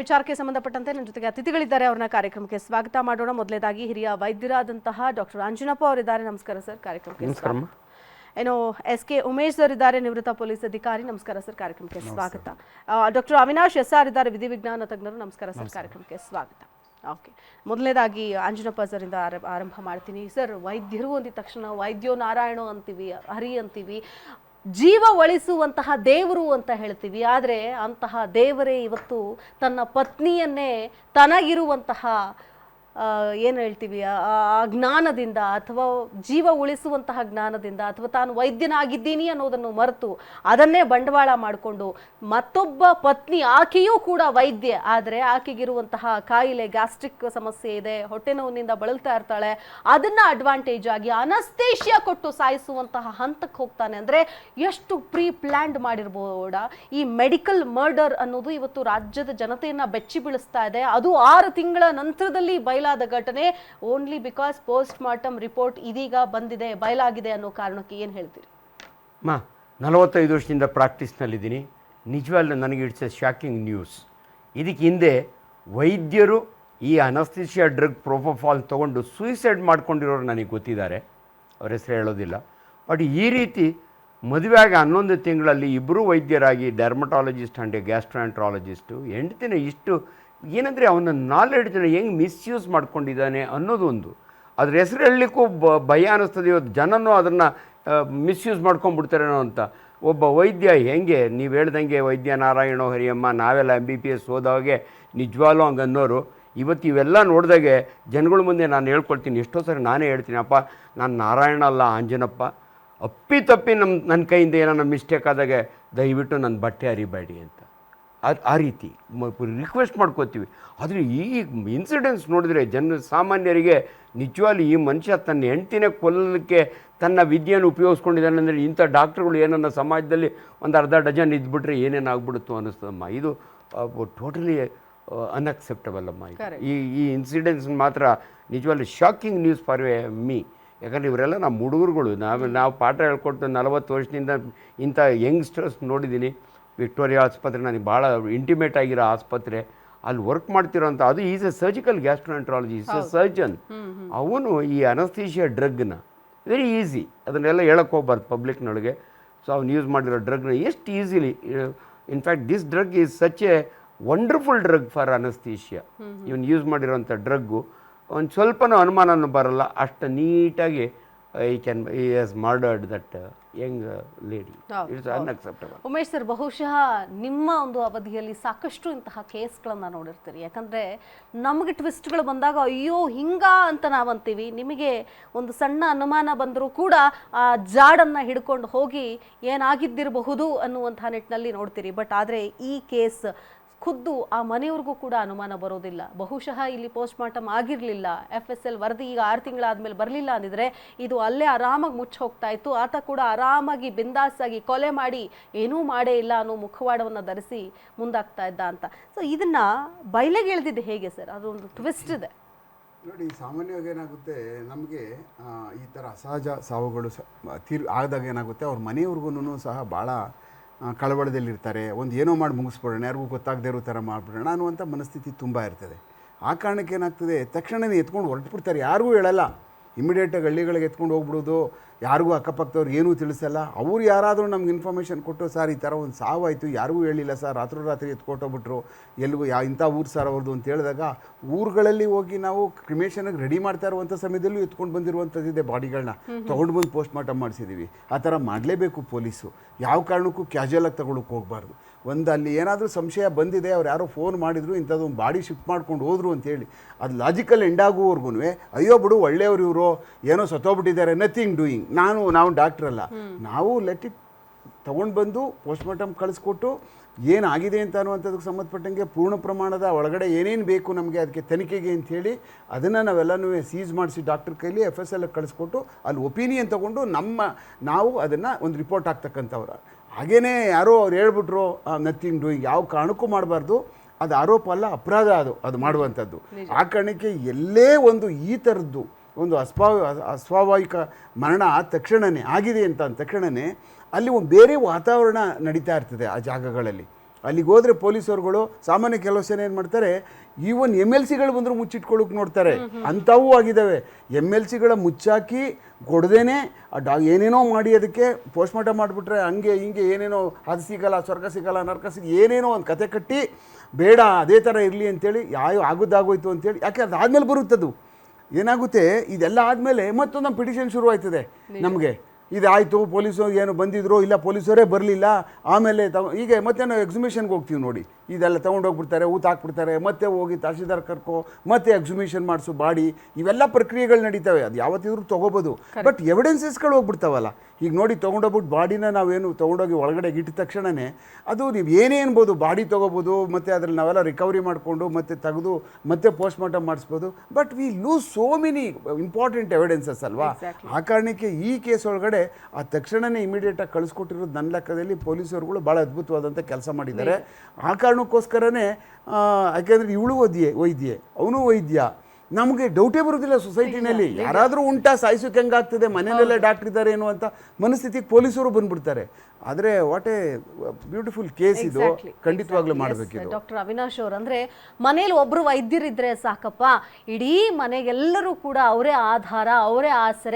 ವಿಚಾರಕ್ಕೆ ಸಂಬಂಧಪಟ್ಟಂತೆ ನನ್ನ ಜೊತೆಗೆ ಅತಿಥಿಗಳಿದ್ದಾರೆ, ಅವ್ರನ್ನ ಕಾರ್ಯಕ್ರಮಕ್ಕೆ ಸ್ವಾಗತ ಮಾಡೋಣ. ಮೊದಲನೇದಾಗಿ ಹಿರಿಯ ವೈದ್ಯರಾದಂತಹ ಡಾಕ್ಟರ್ ಅಂಜನಪ್ಪ ಅವರಿದ್ದಾರೆ. ನಮಸ್ಕಾರ ಸರ್, ಕಾರ್ಯಕ್ರಮಕ್ಕೆ ಸ್ವಾಗತ. ಏನು SK ಉಮೇಶ್ ಸರ್ ಇದ್ದಾರೆ, ನಿವೃತ್ತ ಪೊಲೀಸ್ ಅಧಿಕಾರಿ. ನಮಸ್ಕಾರ ಸರ್, ಕಾರ್ಯಕ್ರಮಕ್ಕೆ ಸ್ವಾಗತ. ಡಾಕ್ಟರ್ ಅವಿನಾಶ್ SR ಇದ್ದಾರೆ, ವಿಧಿವಿಜ್ಞಾನ ತಜ್ಞರು. ನಮಸ್ಕಾರ ಸರ್, ಕಾರ್ಯಕ್ರಮಕ್ಕೆ ಸ್ವಾಗತ. ಓಕೆ, ಮೊದಲನೇದಾಗಿ ಅಂಜನಪ್ಪ ಸರಿಂದ ಆರಂಭ ಮಾಡ್ತೀನಿ. ಸರ್, ವೈದ್ಯರು ಅಂದಿದ ತಕ್ಷಣ ವೈದ್ಯೋ ನಾರಾಯಣೋ ಅಂತೀವಿ, ಹರಿ ಅಂತೀವಿ, ಜೀವ ಉಳಿಸುವಂತಹ ದೇವರು ಅಂತ ಹೇಳ್ತೀವಿ. ಆದರೆ ಅಂತಹ ದೇವರೇ ಇವತ್ತು ತನ್ನ ಪತ್ನಿಯನ್ನೇ ತನಗಿರುವಂತಹ ಏನು ಹೇಳ್ತೀವಿ ಆ ಜ್ಞಾನದಿಂದ ಅಥವಾ ಜೀವ ಉಳಿಸುವಂತಹ ಜ್ಞಾನದಿಂದ ಅಥವಾ ತಾನು ವೈದ್ಯನಾಗಿದ್ದೀನಿ ಅನ್ನೋದನ್ನು ಮರೆತು ಅದನ್ನೇ ಬಂಡವಾಳ ಮಾಡಿಕೊಂಡು ಮತ್ತೊಬ್ಬ ಪತ್ನಿ, ಆಕೆಯೂ ಕೂಡ ವೈದ್ಯ, ಆದರೆ ಆಕೆಗಿರುವಂತಹ ಕಾಯಿಲೆ ಗ್ಯಾಸ್ಟ್ರಿಕ್ ಸಮಸ್ಯೆ ಇದೆ, ಹೊಟ್ಟೆ ನೋವಿನಿಂದ ಬಳಲ್ತಾ ಇರ್ತಾಳೆ, ಅದನ್ನ ಅಡ್ವಾಂಟೇಜ್ ಆಗಿ ಅನಸ್ತೇಷಿಯಾ ಕೊಟ್ಟು ಸಾಯಿಸುವಂತಹ ಹಂತಕ್ಕೆ ಹೋಗ್ತಾನೆ. ಅಂದರೆ ಎಷ್ಟು ಪ್ರೀ ಪ್ಲ್ಯಾಂಡ್ ಮಾಡಿರ್ಬೋದ ಈ ಮೆಡಿಕಲ್ ಮರ್ಡರ್ ಅನ್ನೋದು ಇವತ್ತು ರಾಜ್ಯದ ಜನತೆಯನ್ನ ಬೆಚ್ಚಿ ಬೀಳಿಸ್ತಾ ಇದೆ. ಅದು 6 ತಿಂಗಳ ನಂತರದಲ್ಲಿ ಬಯಲಾದ ಘಟನೆ, only because post mortem report ಇದೀಗ ಬಂದಿದೆ, ಬಯಲಾಗಿದೆ ಅನ್ನೋ ಕಾರಣಕ್ಕೆ ಏನು ಹೇಳ್ತೀರಿ? 45 ವರ್ಷದಿಂದ ಪ್ರಾಕ್ಟೀಸ್ನಲ್ಲಿದ್ದೀನಿ. ನಿಜವಾಗ್ಲೂ ನನಗೆ ಇಟ್ಸ್ ಎ ಶಾಕಿಂಗ್ ನ್ಯೂಸ್. ಇದಕ್ಕೆ ಹಿಂದೆ ವೈದ್ಯರು ಈ ಅನಸ್ಥಿಷಿಯಾ ಡ್ರಗ್ ಪ್ರೊಪೋಫಾಲ್ ತೊಗೊಂಡು ಸೂಯಿಸೈಡ್ ಮಾಡ್ಕೊಂಡಿರೋರು ನನಗೆ ಗೊತ್ತಿದ್ದಾರೆ, ಅವ್ರ ಹೆಸರು ಹೇಳೋದಿಲ್ಲ. ಬಟ್ ಈ ರೀತಿ ಮದುವೆಯಾಗಿ 11 ತಿಂಗಳಲ್ಲಿ ಇಬ್ಬರು ವೈದ್ಯರಾಗಿ ಡರ್ಮಟಾಲಜಿಸ್ಟ್ ಆ್ಯಂಡ್ ಗ್ಯಾಸ್ಟ್ರಾಂಟ್ರಾಲಜಿಸ್ಟು ಹೆಂಡ್ತಿನ ಇಷ್ಟು ಏನಂದರೆ ಅವನ ನಾಲೆಡ್ಜನ್ನ ಹೆಂಗೆ ಮಿಸ್ಯೂಸ್ ಮಾಡ್ಕೊಂಡಿದ್ದಾನೆ ಅನ್ನೋದು ಒಂದು. ಅದ್ರ ಹೆಸರು ಹೇಳಲಿಕ್ಕೂ ಭಯ ಅನ್ನಿಸ್ತದೆ. ಇವತ್ತು ಜನನೂ ಅದನ್ನು ಮಿಸ್ಯೂಸ್ ಮಾಡ್ಕೊಂಡ್ಬಿಡ್ತಾರೇನೋ ಅಂತ. ಒಬ್ಬ ವೈದ್ಯ ಹೆಂಗೆ ನೀವು ಹೇಳ್ದಂಗೆ ವೈದ್ಯ ನಾರಾಯಣೋ ಹರಿಯಮ್ಮ, ನಾವೆಲ್ಲ MBBS ಓದೋವಾಗೆ ನಿಜವಾಗ್ಲೂ ಹಂಗೆ ಅನ್ನೋರು. ಇವತ್ತು ಇವೆಲ್ಲ ನೋಡಿದಾಗೆ ಜನಗಳ ಮುಂದೆ ನಾನು ಹೇಳ್ಕೊಳ್ತೀನಿ, ಎಷ್ಟೋ ಸರಿ ನಾನೇ ಹೇಳ್ತೀನಿ, ಅಪ್ಪ ನಾನು ನಾರಾಯಣ ಅಲ್ಲ ಅಂಜನಪ್ಪ, ಅಪ್ಪಿ ನನ್ನ ಕೈಯಿಂದ ಏನಾರ ಮಿಸ್ಟೇಕ್ ಆದಾಗೆ ದಯವಿಟ್ಟು ನನ್ನ ಬಟ್ಟೆ ಹರಿಬೇಡಿ ಅಂತ ಆ ರೀತಿ ರಿಕ್ವೆಸ್ಟ್ ಮಾಡ್ಕೋತೀವಿ. ಆದರೆ ಈ ಇನ್ಸಿಡೆನ್ಸ್ ನೋಡಿದರೆ ಸಾಮಾನ್ಯರಿಗೆ ನಿಜವಾಗ್ಲೂ ಈ ಮನುಷ್ಯ ತನ್ನ ಹೆಂಡ್ತಿನೇ ಕೊಲ್ಲಲಿಕ್ಕೆ ತನ್ನ ವಿದ್ಯೆಯನ್ನು ಉಪಯೋಗಿಸ್ಕೊಂಡಿದ್ದಾನೆ ಅಂದರೆ ಇಂಥ ಡಾಕ್ಟ್ರುಗಳು ಏನನ್ನ ಸಮಾಜದಲ್ಲಿ ಒಂದು ಅರ್ಧ ಡಜನ್ ಇದ್ಬಿಟ್ರೆ ಏನೇನಾಗ್ಬಿಡುತ್ತೋ ಅನ್ನಿಸ್ತದಮ್ಮ. ಇದು ಟೋಟಲಿ ಅನ್ಅಕ್ಸೆಪ್ಟಬಲ್ ಅಮ್ಮ. ಈ ಇನ್ಸಿಡೆನ್ಸ್ ಮಾತ್ರ ನಿಜವಾಗ್ಲೂ ಶಾಕಿಂಗ್ ನ್ಯೂಸ್ ಫಾರ್ ಮೀ. ಯಾಕಂದರೆ ಇವರೆಲ್ಲ ನಮ್ಮ ಹುಡುಗರುಗಳು, ನಾವು ಪಾಠ ಹೇಳ್ಕೊಟ್ಟು 40 ವರ್ಷದಿಂದ ಇಂಥ ಯಂಗ್ಸ್ಟರ್ಸ್ ನೋಡಿದ್ದೀನಿ. ವಿಕ್ಟೋರಿಯಾ ಆಸ್ಪತ್ರೆ ನನಗೆ ಭಾಳ ಇಂಟಿಮೇಟ್ ಆಗಿರೋ ಆಸ್ಪತ್ರೆ, ಅಲ್ಲಿ ವರ್ಕ್ ಮಾಡ್ತಿರೋಂಥ, ಅದು is A surgical gastroenterology, is A surgeon. ಅವನು ಈ ಅನಸ್ಥೀಷಿಯಾ ಡ್ರಗ್ನ ವೆರಿ ಈಸಿ, ಅದನ್ನೆಲ್ಲ ಹೇಳಕ್ಕೆ ಹೋಗ್ಬಾರ್ದು ಪಬ್ಲಿಕ್ನೊಳಗೆ. ಸೊ ಅವ್ನು ಯೂಸ್ ಮಾಡಿರೋ ಡ್ರಗ್ನ ಎಷ್ಟು easily, in fact this drug is such A wonderful drug for ಅನಸ್ಥೀಷಿಯಾ. ಇವನು ಯೂಸ್ ಮಾಡಿರೋಂಥ ಡ್ರಗ್ಗು ಒಂದು ಸ್ವಲ್ಪನೂ ಅನುಮಾನನೂ ಬರಲ್ಲ, ಅಷ್ಟು ನೀಟಾಗಿ he has murdered that young lady. It's unacceptable. Umesh sir, ಬಹುಶಃ ನಿಮ್ಮ ಒಂದು ಅವಧಿಯಲ್ಲಿ ಸಾಕಷ್ಟು ಇಂತಹ ಕೇಸ್ಗಳನ್ನು ನೋಡಿರ್ತೀರಿ. ಯಾಕಂದರೆ ನಮಗೆ ಟ್ವಿಸ್ಟ್ಗಳು ಬಂದಾಗ ಅಯ್ಯೋ ಹಿಂಗ ಅಂತ ನಾವಂತೀವಿ, ನಿಮಗೆ ಒಂದು ಸಣ್ಣ ಅನುಮಾನ ಬಂದರೂ ಕೂಡ ಆ ಜಾಡನ್ನು ಹಿಡ್ಕೊಂಡು ಹೋಗಿ ಏನಾಗಿದ್ದಿರಬಹುದು ಅನ್ನುವಂಥ ನಿಟ್ಟಿನಲ್ಲಿ ನೋಡ್ತೀರಿ. ಬಟ್ ಆದರೆ ಈ ಕೇಸ್ ಖುದ್ದು ಆ ಮನೆಯವ್ರಿಗೂ ಕೂಡ ಅನುಮಾನ ಬರೋದಿಲ್ಲ. ಬಹುಶಃ ಇಲ್ಲಿ ಪೋಸ್ಟ್ ಮಾರ್ಟಮ್ ಆಗಿರಲಿಲ್ಲ, FSL ವರದಿ ಈಗ 6 ತಿಂಗಳಾದಮೇಲೆ ಬರಲಿಲ್ಲ ಅಂದಿದ್ರೆ ಇದು ಅಲ್ಲೇ ಆರಾಮಾಗಿ ಮುಚ್ಚಿ ಹೋಗ್ತಾ ಇತ್ತು. ಆತ ಕೂಡ ಆರಾಮಾಗಿ ಬಿಂದಾಸಾಗಿ ಕೊಲೆ ಮಾಡಿ ಏನೂ ಮಾಡೇ ಇಲ್ಲ ಅನ್ನೋ ಮುಖವಾಡವನ್ನು ಧರಿಸಿ ಮುಂದಾಗ್ತಾ ಇದ್ದ ಅಂತ. ಸೊ ಇದನ್ನು ಬಯಲೆಗೆ ಎಳೆದಿದ್ದು ಹೇಗೆ ಸರ್? ಅದೊಂದು ಟ್ವಿಸ್ಟ್ ಇದೆ ನೋಡಿ. ಸಾಮಾನ್ಯವಾಗಿ ಏನಾಗುತ್ತೆ, ನಮಗೆ ಈ ಥರ ಅಸಹಜ ಸಾವುಗಳು ಆದಾಗ ಏನಾಗುತ್ತೆ, ಅವ್ರ ಮನೆಯವ್ರಿಗೂ ಸಹ ಭಾಳ ಕಳವಳದಲ್ಲಿರ್ತಾರೆ. ಒಂದು ಏನೋ ಮಾಡಿ ಮುಗಿಸ್ಬಿಡೋಣ, ಯಾರಿಗೂ ಗೊತ್ತಾಗದೇ ಇರೋ ಥರ ಮಾಡಿಬಿಡೋಣ ಅನ್ನುವಂಥ ಮನಸ್ಥಿತಿ ತುಂಬ ಇರ್ತದೆ. ಆ ಕಾರಣಕ್ಕೆ ಏನಾಗ್ತದೆ, ತಕ್ಷಣವೇ ಎತ್ಕೊಂಡು ಹೊರಟ್ಬಿಡ್ತಾರೆ, ಯಾರಿಗೂ ಹೇಳಲ್ಲ. ಇಮಿಡಿಯೇಟಾಗಿ ಹಳ್ಳಿಗಳಿಗೆ ಎತ್ಕೊಂಡು ಹೋಗ್ಬಿಡೋದು, ಯಾರಿಗೂ ಅಕ್ಕಪಕ್ಕದವ್ರು ಏನೂ ತಿಳಿಸಲ್ಲ. ಅವ್ರು ಯಾರಾದರೂ ನಮ್ಗೆ ಇನ್ಫಾರ್ಮೇಷನ್ ಕೊಟ್ಟು, ಸರ್ ಈ ಥರ ಒಂದು ಸಾವಾಯಿತು, ಯಾರಿಗೂ ಹೇಳಿಲ್ಲ ಸರ್, ರಾತ್ರಿ ಎತ್ಕೊಟ್ಟೋಗ್ಬಿಟ್ರು, ಎಲ್ಲಿಗೂ ಇಂಥ ಊರು ಸರ್ ಅವ್ರದ್ದು ಅಂತ ಹೇಳಿದಾಗ ಊರುಗಳಲ್ಲಿ ಹೋಗಿ ನಾವು ಕ್ರಿಮೇಷನ್ಗೆ ರೆಡಿ ಮಾಡ್ತಾ ಇರುವಂಥ ಸಮಯದಲ್ಲೂ ಎತ್ಕೊಂಡು ಬಂದಿರುವಂಥದ್ದಿದೆ. ಬಾಡಿಗಳನ್ನ ತೊಗೊಂಡು ಬಂದು ಪೋಸ್ಟ್ ಮಾರ್ಟಮ್ ಮಾಡಿಸಿದ್ದೀವಿ. ಆ ಥರ ಮಾಡಲೇಬೇಕು ಪೊಲೀಸು. ಯಾವ ಕಾರಣಕ್ಕೂ ಕ್ಯಾಶುಯಲಾಗಿ ತಗೊಳ್ಳೋಕೆ ಹೋಗಬಾರ್ದು. ಒಂದು ಅಲ್ಲಿ ಏನಾದರೂ ಸಂಶಯ ಬಂದಿದೆ, ಅವ್ರು ಯಾರೋ ಫೋನ್ ಮಾಡಿದ್ರು, ಇಂಥದ್ದು ಒಂದು ಬಾಡಿ ಶಿಫ್ಟ್ ಮಾಡ್ಕೊಂಡು ಹೋದ್ರು ಅಂತೇಳಿ ಅದು ಲಾಜಿಕಲ್ ಎಂಡ್ ಆಗುವವರೆಗೂ ಅಯ್ಯೋ ಬಿಡು ಒಳ್ಳೆಯವರು ಇವರು, ಏನೋ ಸತ್ತೋಗ್ಬಿಟ್ಟಿದ್ದಾರೆ, ನಥಿಂಗ್ ಡೂಯಿಂಗ್, ನಾವು ಡಾಕ್ಟ್ರಲ್ಲ, ನಾವು ಲೆಟ್ ಇಟ್ ತೊಗೊಂಡು ಬಂದು ಪೋಸ್ಟ್ ಮಾರ್ಟಮ್ ಕಳಿಸ್ಕೊಟ್ಟು ಏನಾಗಿದೆ ಅಂತ ಅನ್ನುವಂಥದ್ದಕ್ಕೆ ಸಂಬಂಧಪಟ್ಟಂಗೆ ಪೂರ್ಣ ಪ್ರಮಾಣದ ಒಳಗಡೆ ಏನೇನು ಬೇಕು ನಮಗೆ ಅದಕ್ಕೆ ತನಿಖೆಗೆ ಅಂಥೇಳಿ ಅದನ್ನು ನಾವೆಲ್ಲನೂ ಸೀಸ್ ಮಾಡಿಸಿ ಡಾಕ್ಟರ್ ಕೈಲಿ FSL ಕಳಿಸ್ಕೊಟ್ಟು ಅಲ್ಲಿ ಒಪಿನಿಯನ್ ತೊಗೊಂಡು ನಾವು ಅದನ್ನು ಒಂದು ರಿಪೋರ್ಟ್ ಆಗ್ತಕ್ಕಂಥವ್ರು. ಹಾಗೇ ಯಾರೋ ಅವ್ರು ಹೇಳ್ಬಿಟ್ರು ನಥಿಂಗ್ ಡೂಯಿಂಗ್, ಯಾವ ಕಾರಣಕ್ಕೂ ಮಾಡಬಾರ್ದು. ಅದು ಆರೋಪ ಅಲ್ಲ, ಅಪರಾಧ ಅದು ಮಾಡುವಂಥದ್ದು. ಆ ಕಾರಣಕ್ಕೆ ಎಲ್ಲೇ ಒಂದು ಈ ಥರದ್ದು ಒಂದು ಅಸ್ವಾಭಾವಿಕ ಮರಣ ಆದ ತಕ್ಷಣವೇ ಆಗಿದೆ ಅಂತ ಅಂದ ತಕ್ಷಣವೇ ಅಲ್ಲಿ ಒಂದು ಬೇರೆ ವಾತಾವರಣ ನಡೀತಾ ಇರ್ತದೆ ಆ ಜಾಗಗಳಲ್ಲಿ. ಅಲ್ಲಿಗೆ ಹೋದರೆ ಪೊಲೀಸರುಗಳು ಸಾಮಾನ್ಯ ಕೆಲವು ಜನ ಏನು ಮಾಡ್ತಾರೆ, ಈವನ್ MLCಗಳು ಬಂದರೂ ಮುಚ್ಚಿಟ್ಕೊಳ್ಳೋಕೆ ನೋಡ್ತಾರೆ. ಅಂಥವೂ ಆಗಿದ್ದಾವೆ. MLCಗಳ ಮುಚ್ಚಾಕಿ ಕೊಡ್ದೇನೆ ಏನೇನೋ ಮಾಡಿ ಅದಕ್ಕೆ ಪೋಸ್ಟ್ಮಾರ್ಟಮ್ ಮಾಡಿಬಿಟ್ರೆ ಹಂಗೆ ಹಿಂಗೆ ಏನೇನೋ ಅದು ಸಿಗಲ್ಲ, ಸ್ವರ್ಗ ಸಿಗಲ್ಲ, ನರಕ ಏನೇನೋ ಒಂದು ಕತೆ ಕಟ್ಟಿ ಬೇಡ ಅದೇ ಥರ ಇರಲಿ ಅಂತೇಳಿ ಆಗೋದಾಗೋಯ್ತು ಅಂತೇಳಿ. ಯಾಕೆ ಅದಾದಮೇಲೆ ಬರುತ್ತದು ಏನಾಗುತ್ತೆ, ಇದೆಲ್ಲ ಆದಮೇಲೆ ಮತ್ತೊಂದು ನಮ್ಮ ಪಿಟಿಷನ್ ಶುರು ಆಯ್ತದೆ ನಮಗೆ. ಇದಾಯಿತು, ಪೊಲೀಸರು ಏನು ಬಂದಿದ್ರು, ಇಲ್ಲ ಪೊಲೀಸರೇ ಬರಲಿಲ್ಲ, ಆಮೇಲೆ ಹೀಗೆ ಮತ್ತೆ ನಾವು ಎಕ್ಸಿಬಿಷನ್ಗೆ ಹೋಗ್ತೀವಿ ನೋಡಿ, ಇದೆಲ್ಲ ತೊಗೊಂಡೋಗ್ಬಿಡ್ತಾರೆ, ಊತ ಹಾಕ್ಬಿಡ್ತಾರೆ, ಮತ್ತೆ ಹೋಗಿ ತಹಸೀಲ್ದಾರ್ ಕರ್ಕೊ ಮತ್ತೆ ಎಕ್ಸಿಬಿಷನ್ ಮಾಡಿಸು ಬಾಡಿ, ಇವೆಲ್ಲ ಪ್ರಕ್ರಿಯೆಗಳು ನಡೀತವೆ. ಅದು ಯಾವತ್ತಿದ್ರೂ ತೊಗೋಬೋದು, ಬಟ್ ಎವಿಡೆನ್ಸಸ್ಗಳು ಹೋಗ್ಬಿಡ್ತಾವಲ್ಲ. ಈಗ ನೋಡಿ ತೊಗೊಂಡೋಗ್ಬಿಟ್ಟು ಬಾಡಿನ ನಾವೇನು ತೊಗೊಂಡೋಗಿ ಒಳಗಡೆ ಇಟ್ಟ ತಕ್ಷಣವೇ ಅದು ನೀವು ಏನೇ ಅನ್ಬೋದು, ಬಾಡಿ ತೊಗೋಬೋದು, ಮತ್ತು ಅದ್ರಲ್ಲಿ ನಾವೆಲ್ಲ ರಿಕವರಿ ಮಾಡಿಕೊಂಡು ಮತ್ತೆ ತೆಗೆದು ಮತ್ತೆ ಪೋಸ್ಟ್ಮಾರ್ಟಮ್ ಮಾಡಿಸ್ಬೋದು. But we lose so many important evidences ಅಲ್ವಾ. ಆ ಕಾರಣಕ್ಕೆ ಈ ಕೇಸ್ ಒಳಗಡೆ ಆ ತಕ್ಷಣವೇ ಇಮಿಡಿಯೇಟಾಗಿ ಕಳಿಸ್ಕೊಟ್ಟಿರೋದು ನನ್ನ ಲೆಕ್ಕದಲ್ಲಿ ಪೊಲೀಸರುಗಳು ಭಾಳ ಅದ್ಭುತವಾದಂಥ ಕೆಲಸ ಮಾಡಿದ್ದಾರೆ. ಆ ಕಾರಣಕ್ಕೋಸ್ಕರನೇ ಯಾಕೆಂದರೆ ಇವಳು ವೈದ್ಯೆ ಅವನು ವೈದ್ಯ, ನಮಗೆ ಡೌಟೇ ಬರೋದಿಲ್ಲ ಸೊಸೈಟಿನಲ್ಲಿ ಯಾರಾದರೂ ಉಂಟಾ, ಸಾಯಿಸೋಕೆ ಹೆಂಗಾಗ್ತದೆ, ಮನೆಯಲ್ಲೇ ಡಾಕ್ಟರ್ ಇದ್ದಾರೆ ಅನ್ನುವಂಥ ಮನಸ್ಥಿತಿಗೆ ಪೊಲೀಸರು ಬಂದ್ಬಿಡ್ತಾರೆ. ಆದರೆ ವಾಟ್ ಎ ಬ್ಯೂಟಿಫುಲ್ ಕೇಸ್ ಇದು, ಖಂಡಿತವಾಗ್ಲೂ ಮಾಡಬೇಕಿದು. ಡಾಕ್ಟರ್ ಅವಿನಾಶ್ ಅವರು ಅಂದ್ರೆ ಮನೇಲಿ ಒಬ್ರು ವೈದ್ಯರಿದ್ರೆ ಸಾಕಪ್ಪ, ಇಡೀ ಮನೆಗೆಲ್ಲರೂ ಕೂಡ ಅವರೇ ಆಧಾರ, ಅವರೇ ಆಸರೆ.